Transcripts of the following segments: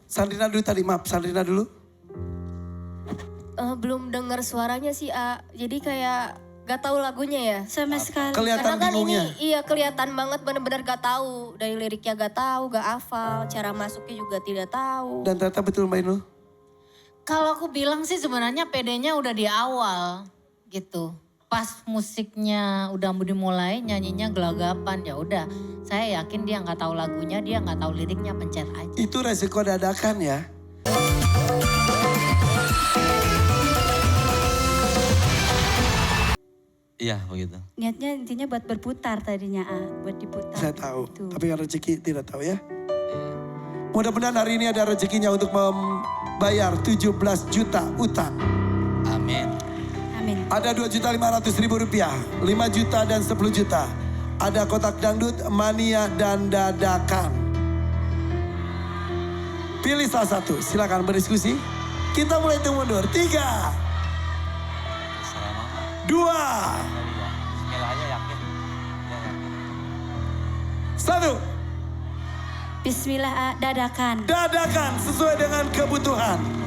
Sandrina dulu tadi, maaf Sandrina dulu. Belum dengar suaranya sih, jadi kayak gak tahu lagunya ya. Sama sekali. Kelihatan Karena kan bingungnya. ini iya kelihatan banget bener-bener gak tahu. Dari liriknya gak tahu, gak hafal. Cara masuknya juga tidak tahu. Dan ternyata betul Mbak Inul. Kalau aku bilang sih sebenarnya PD-nya udah di awal gitu. Pas musiknya udah mau dimulai nyanyinya gelagapan, ya udah. Saya yakin dia nggak tahu lagunya, dia nggak tahu liriknya, pencet aja. Itu resiko dadakan ya. Iya begitu. Niatnya intinya buat berputar tadinya, buat diputar. Saya tahu, Gitu. tapi kan rezeki tidak tahu ya. Mudah-mudahan hari ini ada rezekinya untuk membayar 17 juta utang. Amin. Amin. Ada 2.500.000 rupiah, 5 juta dan 10 juta. Ada kotak dangdut, mania dan dadakan. Pilih salah satu, silakan berdiskusi. Kita mulai hitung mundur. 3, 2, Bismillah aja yakin. Ya, yakin. 1. Bismillah, dadakan. Dadakan sesuai dengan kebutuhan.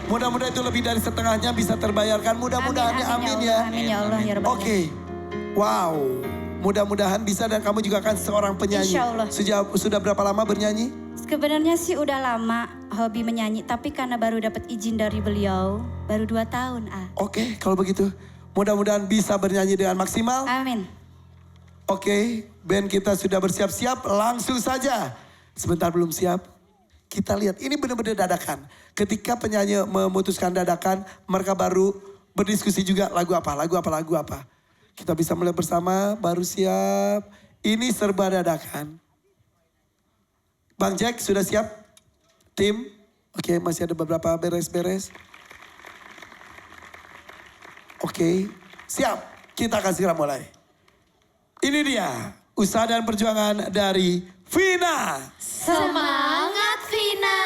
Mudah-mudahan itu lebih dari setengahnya bisa terbayarkan. Mudah-mudahan amin ya. Amin ya Allah ya Rabbal Oke. Wow. Mudah-mudahan bisa dan kamu juga kan seorang penyanyi. Insya Allah. Sudah berapa lama bernyanyi? Sebenarnya sih udah lama hobi menyanyi, tapi karena baru dapat izin dari beliau, baru 2 tahun, Oke, kalau begitu. Mudah-mudahan bisa bernyanyi dengan maksimal. Amin. Oke, band kita sudah bersiap-siap. Langsung saja. Sebentar belum siap. Kita lihat, ini benar-benar dadakan. Ketika penyanyi memutuskan dadakan, mereka baru berdiskusi juga lagu apa. Kita bisa melihat bersama, baru siap. Ini serba dadakan. Bang Jack sudah siap? Tim? Oke, masih ada beberapa beres-beres. Oke, siap. Kita akan segera mulai. Ini dia, usaha dan perjuangan dari Vina. Semangat Vina!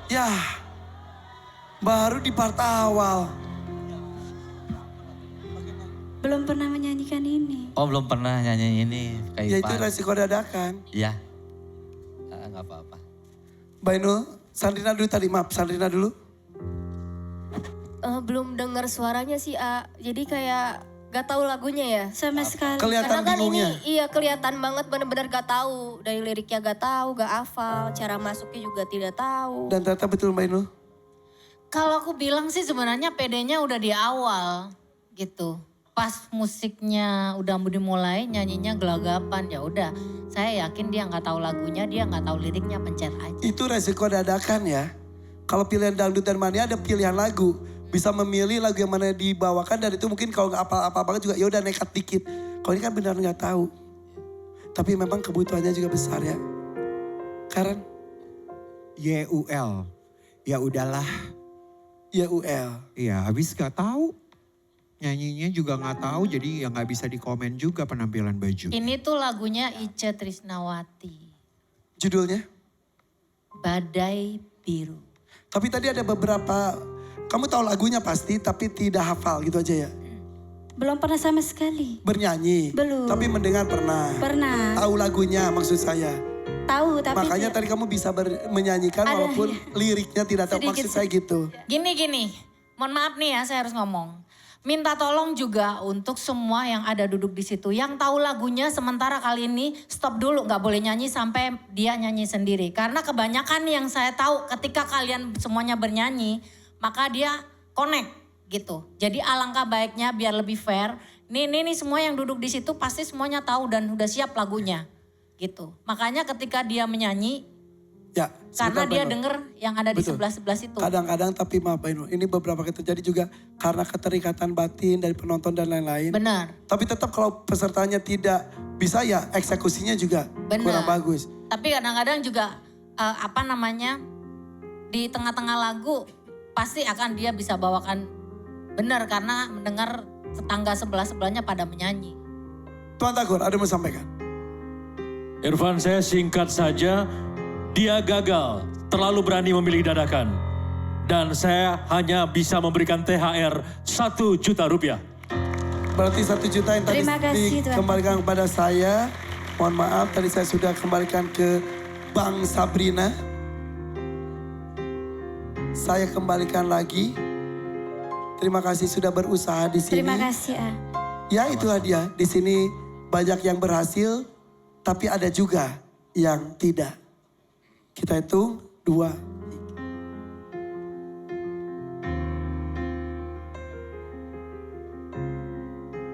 Ya, baru di part awal. Belum pernah menyanyikan ini. Oh belum pernah nyanyi ini kayak Ya itu resiko dadakan. Iya. Nggak apa-apa. Mbak Inul, Sandrina dulu tadi, maaf Sandrina dulu. Belum dengar suaranya sih, jadi kayak gak tahu lagunya ya. Sama sekali. Kelihatan Karena kan bingungnya. ini iya kelihatan banget bener-bener gak tahu. Dari liriknya gak tahu, gak hafal. Cara masuknya juga tidak tahu. Dan ternyata betul Mbak Inul. Kalau aku bilang sih sebenarnya PD-nya udah di awal gitu. Pas musiknya udah mau dimulai nyanyinya gelagapan, ya udah. Saya yakin dia nggak tahu lagunya, dia nggak tahu liriknya, pencet aja. Itu resiko dadakan ya. Kalau pilihan dangdut dan mania ada pilihan lagu. Bisa memilih lagu yang mana dibawakan dan itu mungkin kalau nggak apa-apa banget juga ya udah nekat dikit. Kalau ini kan benar nggak tahu. Tapi memang kebutuhannya juga besar ya. Karen? YUL. Ya udahlah. YUL. Iya, habis gak tahu. Nyanyinya juga gak tahu, jadi ya gak bisa dikomen juga penampilan baju. Ini tuh lagunya Ica Trisnawati. Judulnya? Badai Biru. Tapi tadi ada beberapa, kamu tahu lagunya pasti tapi tidak hafal gitu aja ya. Belum pernah sama sekali. Bernyanyi. Belum. Tapi mendengar pernah. Pernah. Tahu lagunya maksud saya. Tahu tapi Makanya tadi kamu bisa menyanyikan walaupun liriknya tidak tahu. Sedikit Maksud saya gitu. Gini, mohon maaf nih ya saya harus ngomong. minta tolong juga untuk semua yang ada duduk di situ. Yang tahu lagunya sementara kali ini stop dulu, nggak boleh nyanyi sampai dia nyanyi sendiri. Karena kebanyakan yang saya tahu ketika kalian semuanya bernyanyi, maka dia connect gitu. Jadi alangkah baiknya biar lebih fair. Nih semua yang duduk di situ pasti semuanya tahu dan udah siap lagunya gitu. Makanya ketika dia menyanyi, Ya, karena sebentar, dia Mbak Nur. denger yang ada di Betul. sebelah itu. Kadang-kadang tapi maaf Mbak Nur, ini beberapa kali terjadi juga karena keterikatan batin dari penonton dan lain-lain. Benar. Tapi tetap kalau pesertanya tidak bisa ya eksekusinya juga Benar. kurang bagus. Tapi kadang-kadang juga di tengah-tengah lagu pasti akan dia bisa bawakan benar karena mendengar tetangga sebelah-sebelahnya pada menyanyi. Tuan Takur, ada yang mau sampaikan? Irfan, saya singkat saja. Dia gagal, terlalu berani memilih dadakan. Dan saya hanya bisa memberikan THR 1 juta rupiah. Berarti 1 juta yang tadi Terima kasih, Tuan. dikembalikan kepada saya. Mohon maaf, tadi saya sudah kembalikan ke Bang Sabrina. Saya kembalikan lagi. Terima kasih sudah berusaha di sini. Terima kasih, A. Ya itu hadiah. Di sini banyak yang berhasil, tapi ada juga yang tidak. Kita hitung 2.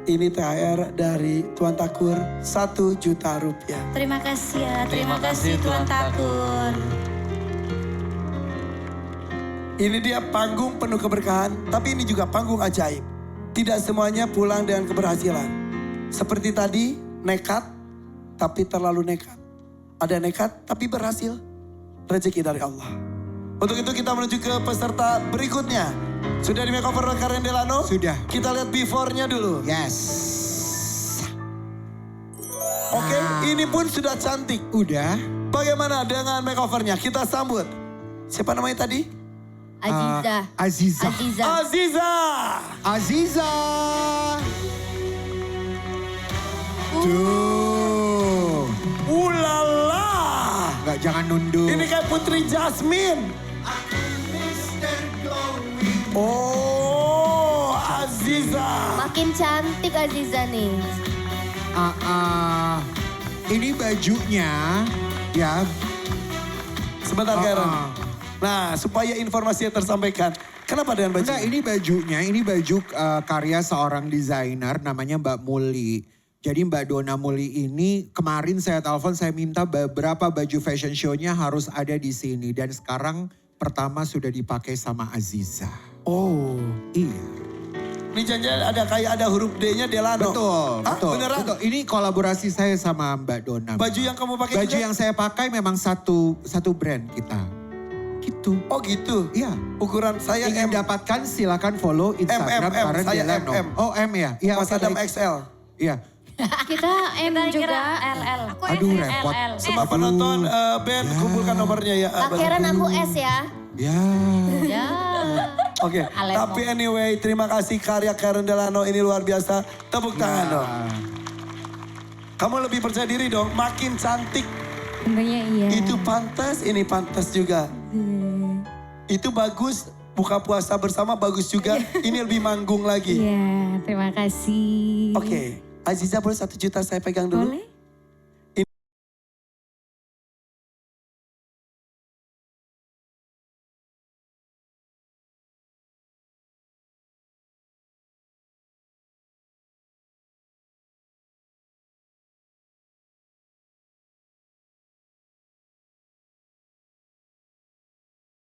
Ini THR dari Tuan Takur 1 juta rupiah. Terima kasih, A. Terima Terima kasih, kasih, Tuan Tuan Takur. Ini dia panggung penuh keberkahan, tapi ini juga panggung ajaib. Tidak semuanya pulang dengan keberhasilan. Seperti tadi, nekat, tapi terlalu nekat. Ada nekat, tapi berhasil. Rezeki dari Allah. Untuk itu kita menuju ke peserta berikutnya. Sudah di makeover oleh Karen Delano? Sudah. Kita lihat before-nya dulu. Yes. Oke, ini pun sudah cantik. Udah. Bagaimana dengan makeover-nya? Kita sambut. Siapa namanya tadi? Aziza. Aziza. Aziza. Aziza. Aziza. Tuh. Ulala. Enggak, jangan nunduk. Ini kayak Putri Jasmine. Oh, Aziza. Makin cantik Aziza nih. Ini bajunya ya. Sebentar Karen. Nah, supaya informasinya tersampaikan. Kenapa dengan baju? Enggak, ini bajunya, ini baju karya seorang desainer namanya Mbak Muli. Jadi Mbak Dona Muli ini kemarin saya telepon, saya minta beberapa baju fashion show-nya harus ada di sini. Dan sekarang pertama sudah dipakai sama Aziza. Oh. Iya. Ini jangan ada huruf D-nya Delano. Betul, Hah, betul. beneran? Betul. Ini kolaborasi saya sama Mbak Dona. Baju yang kamu pakai Baju juga? yang saya pakai memang satu brand kita. Gitu. Oh gitu? Iya. Ukuran saya Ingin M. dapatkan silakan follow Instagram M. Karen Saya Delano. MM. Oh M ya? Iya. Mas oke, Adam baik. XL. Iya. Kita M juga. LL. Aduh repot. Semua penonton band kumpulkan nomornya ya. Kak Karen aku S ya. Ya. Ya. Oke, Alemong. tapi anyway terima kasih karya Karen Delano ini luar biasa. Tepuk tangan dong. Kamu lebih percaya diri dong, makin cantik. Tentunya iya. Itu pantas, ini pantas juga. Itu bagus, buka puasa bersama bagus juga. Ini lebih manggung lagi. Iya, terima kasih. Oke, Aziza boleh 1 juta saya pegang dulu? Boleh.